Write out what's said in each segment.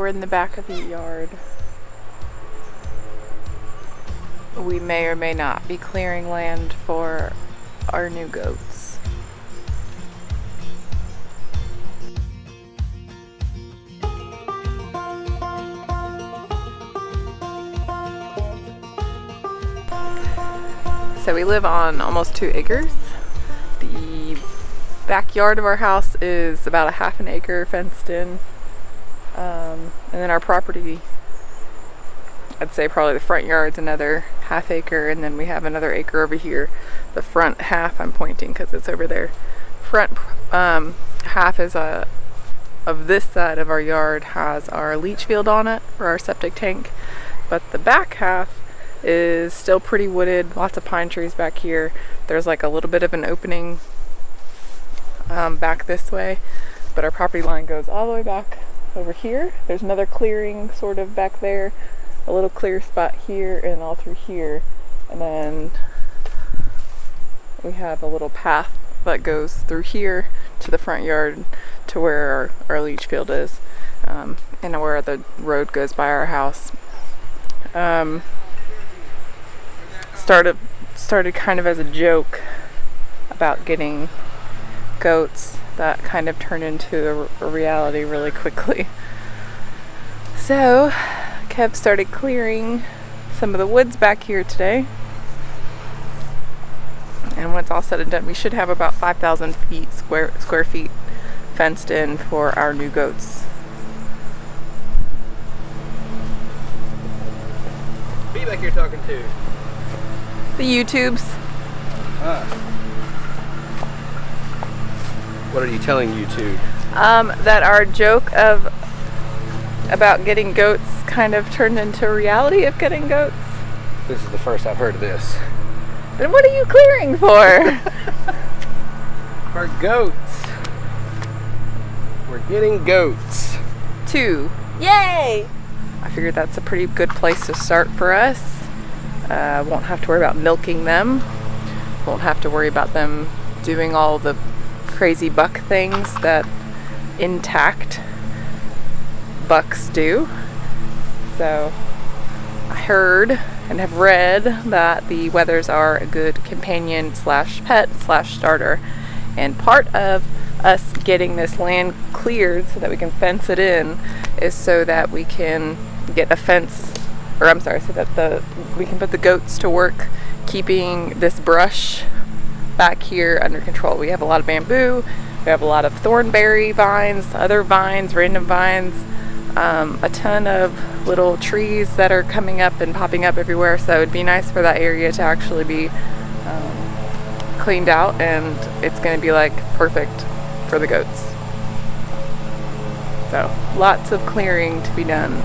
we're in the back of the yard. We may or may not be clearing land for our new goats. So we live on almost 2 acres. The backyard of our house is about a half an acre fenced in. And then our property, I'd say probably the front yard's another half acre, and then we have another acre over here. The front half, I'm pointing because it's over there. Front half is of this side of our yard has our leach field on it for our septic tank, but the back half is still pretty wooded, lots of pine trees back here. There's like a little bit of an opening back this way, but our property line goes all the way back over here. There's another clearing sort of back there, a little clear spot here and all through here, and then we have a little path that goes through here to the front yard to where our leach field is, and where the road goes by our house. Started kind of as a joke about getting goats that kind of turned into a reality really quickly. So Kev started clearing some of the woods back here today, and when it's all said and done, we should have about 5,000 square feet fenced in for our new goats. Who are you back here talking to? The YouTubes. What are you telling YouTube? That our joke about getting goats kind of turned into a reality of getting goats. This is the first I've heard of this. Then what are you clearing for? For goats. We're getting goats. 2. Yay! I figured that's a pretty good place to start for us. Won't have to worry about milking them. Won't have to worry about them doing all the crazy buck things that intact bucks do. So I heard and have read that the wethers are a good companion / pet / starter, and part of us getting this land cleared so that we can fence it in is so that we can get a fence, or I'm sorry, so that we can put the goats to work keeping this brush back here under control. We have a lot of bamboo, we have a lot of thornberry vines, other vines, random vines, a ton of little trees that are coming up and popping up everywhere, so it'd be nice for that area to actually be cleaned out, and it's going to be like perfect for the goats. So lots of clearing to be done.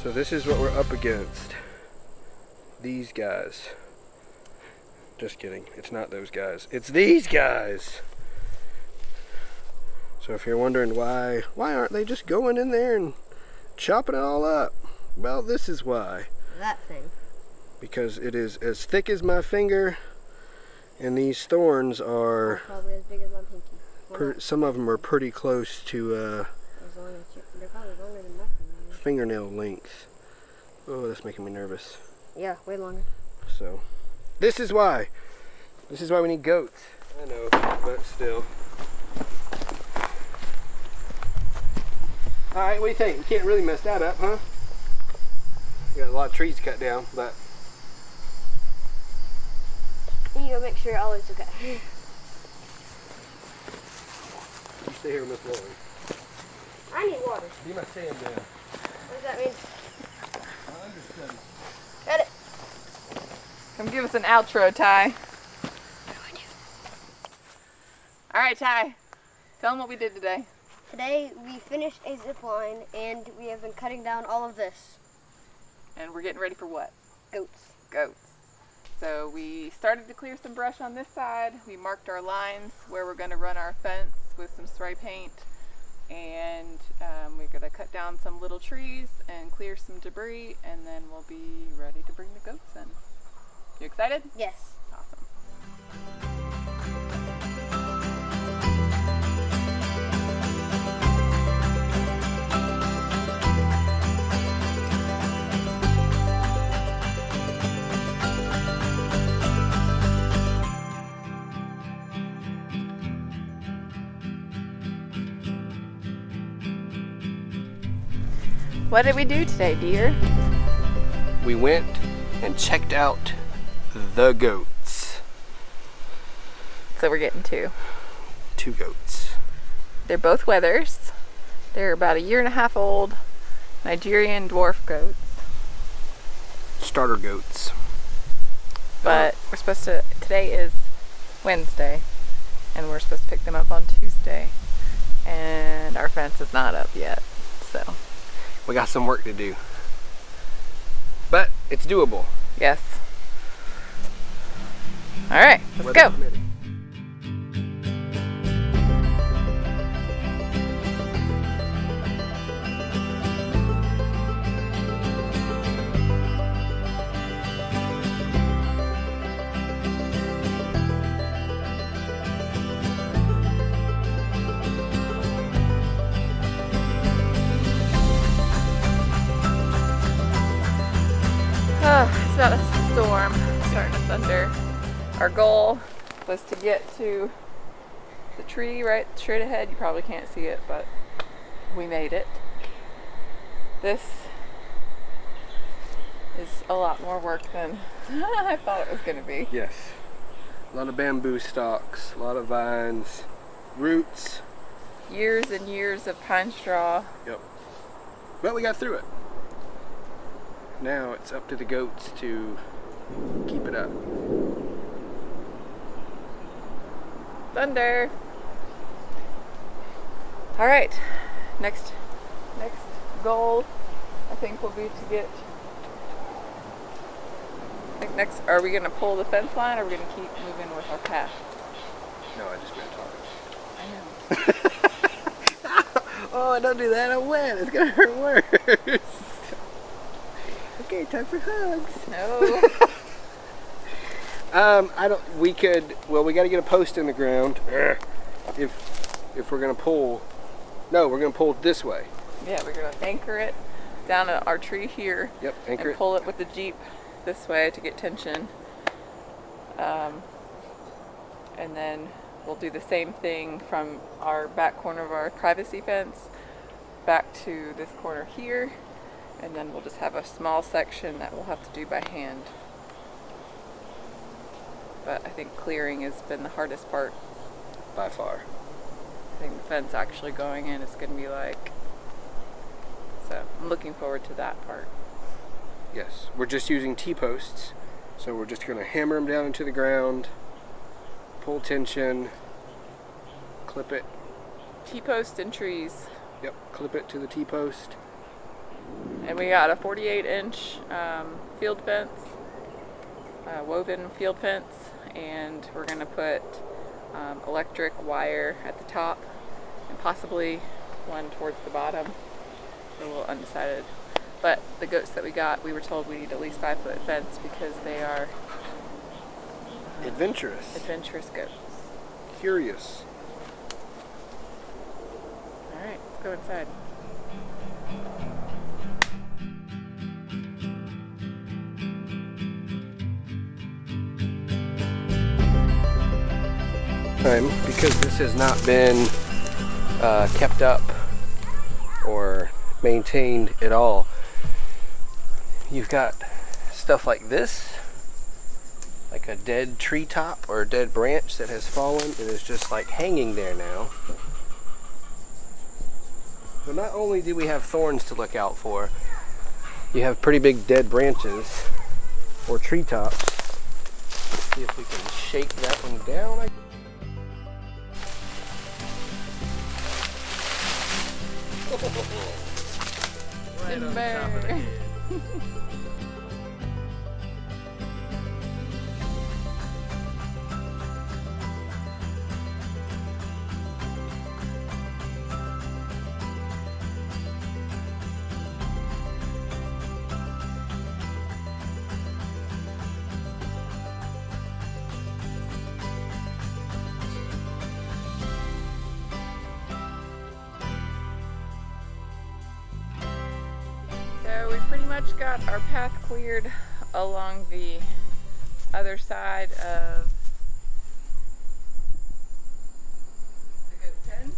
So this is what we're up against. These guys. Just kidding. It's not those guys. It's these guys. So if you're wondering why aren't they just going in there and chopping it all up? Well, this is why. That thing. Because it is as thick as my finger, and these thorns are probably as big as my pinky. some of them are pretty close to they're probably longer than my finger. fingernail length. Oh, that's making me nervous. Yeah, way longer. So this is why we need goats. I know, but still. Alright, what do you think? We can't really mess that up, huh? We got a lot of trees cut down, but You gotta make sure all is okay. you stay here with Miss Lori. I need water. Be my stand-in. What does that mean? I understand. Got it. Come give us an outro, Ty. Alright, Ty. Tell them what we did today. Today we finished a zip line and we have been cutting down all of this. And we're getting ready for what? Goats. Goats. So we started to clear some brush on this side. We marked our lines where we're going to run our fence with some spray paint, and we're going to cut down some little trees and clear some debris, and then we'll be ready to bring the goats in. You excited? Yes. Awesome. What did we do today, dear? We went and checked out the goats. So we're getting 2. 2 goats. They're both wethers. They're about 1.5 years old, Nigerian dwarf goats. Starter goats. But we're supposed to, today is Wednesday, and we're supposed to pick them up on Tuesday. And our fence is not up yet, so. We got some work to do. But it's doable. Yes. All right, let's Weather go. permitting. It's about a storm, starting to thunder. Our goal was to get to the tree right straight ahead. You probably can't see it, but we made it. This is a lot more work than I thought it was going to be. Yes. A lot of bamboo stalks, a lot of vines, roots. Years and years of pine straw. Yep. But we got through it. Now it's up to the goats to keep it up. Thunder. All right, next goal I think will be to get, next, are we gonna pull the fence line, or are we gonna keep moving with our path? No, I just been talking. I know. Oh, don't do that, I'm wet, it's gonna hurt worse. Okay, time for hugs. No. We gotta get a post in the ground. If we're gonna pull, no, we're gonna pull this way. Yeah, we're gonna anchor it down at our tree here. Yep, anchor and it. pull it with the Jeep this way to get tension. And then we'll do the same thing from our back corner of our privacy fence back to this corner here. And then we'll just have a small section that we'll have to do by hand. But I think clearing has been the hardest part. By far. I think the fence actually going in is going to be like, so I'm looking forward to that part. Yes, we're just using T-posts. So we're just gonna hammer them down into the ground, pull tension, clip it. T-post and trees. Yep, clip it to the T-post. And we got a 48-inch field fence, woven field fence, and we're going to put electric wire at the top and possibly one towards the bottom. We're a little undecided. But the goats that we got, we were told we need at least 5-foot fence because they are Adventurous goats. Curious. All right, let's go inside. Because this has not been kept up or maintained at all, you've got stuff like this, like a dead tree top or a dead branch that has fallen and is just like hanging there now. So not only do we have thorns to look out for, you have pretty big dead branches or tree tops. Let's see if we can shake that one down. Right on top of the head. much got our path cleared along the other side of the goat pen,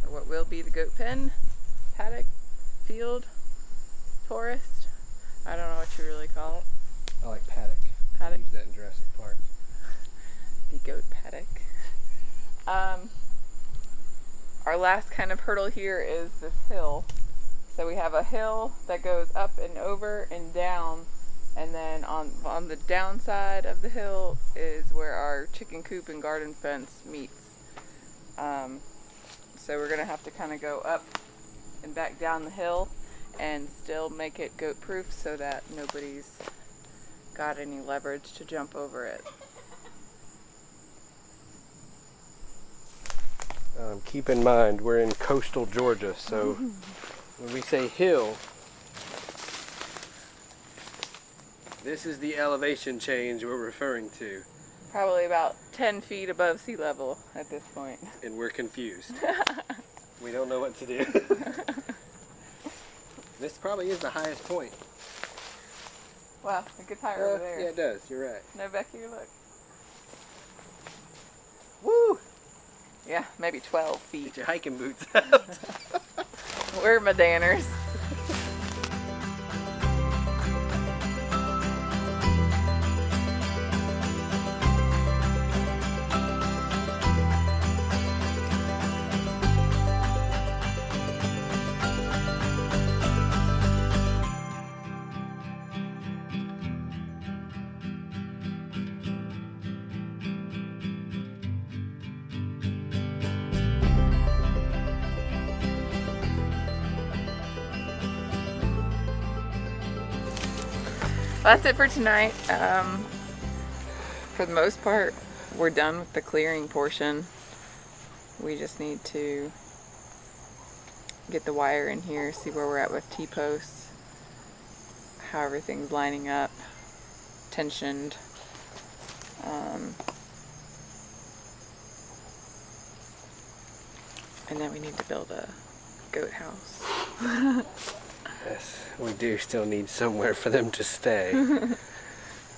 or what will be the goat pen, paddock, field, forest. I don't know what you really call it. I like paddock. Paddock. Use that in Jurassic Park. The goat paddock. Our last kind of hurdle here is this hill. So we have a hill that goes up and over and down, and then on the downside of the hill is where our chicken coop and garden fence meets. So we're gonna have to kind of go up and back down the hill and still make it goat proof so that nobody's got any leverage to jump over it. Keep in mind, we're in coastal Georgia, so when we say hill, this is the elevation change we're referring to. Probably about 10 feet above sea level at this point. And we're confused. We don't know what to do. This probably is the highest point. Wow, it gets higher over there. Yeah, it does. You're right. No, Becky, look. Woo! Yeah, maybe 12 feet. Get your hiking boots out. We're Medanners. That's it for tonight. For the most part, we're done with the clearing portion. We just need to get the wire in here, see where we're at with T-posts, how everything's lining up, tensioned. And then we need to build a goat house. Yes, we do still need somewhere for them to stay.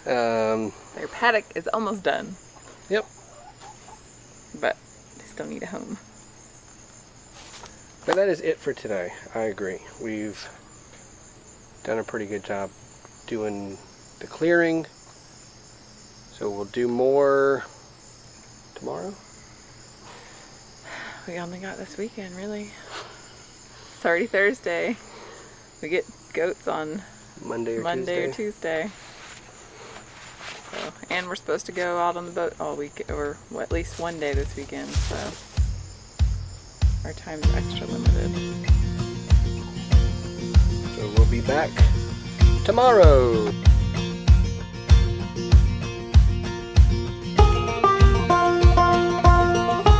Their paddock is almost done. Yep. But they still need a home. But that is it for today. I agree. We've done a pretty good job doing the clearing. So we'll do more tomorrow. We only got this weekend, really. It's already Thursday. We get goats on Monday or Tuesday. So, and we're supposed to go out on the boat all week, or at least one day this weekend, so our time's extra limited. So we'll be back tomorrow.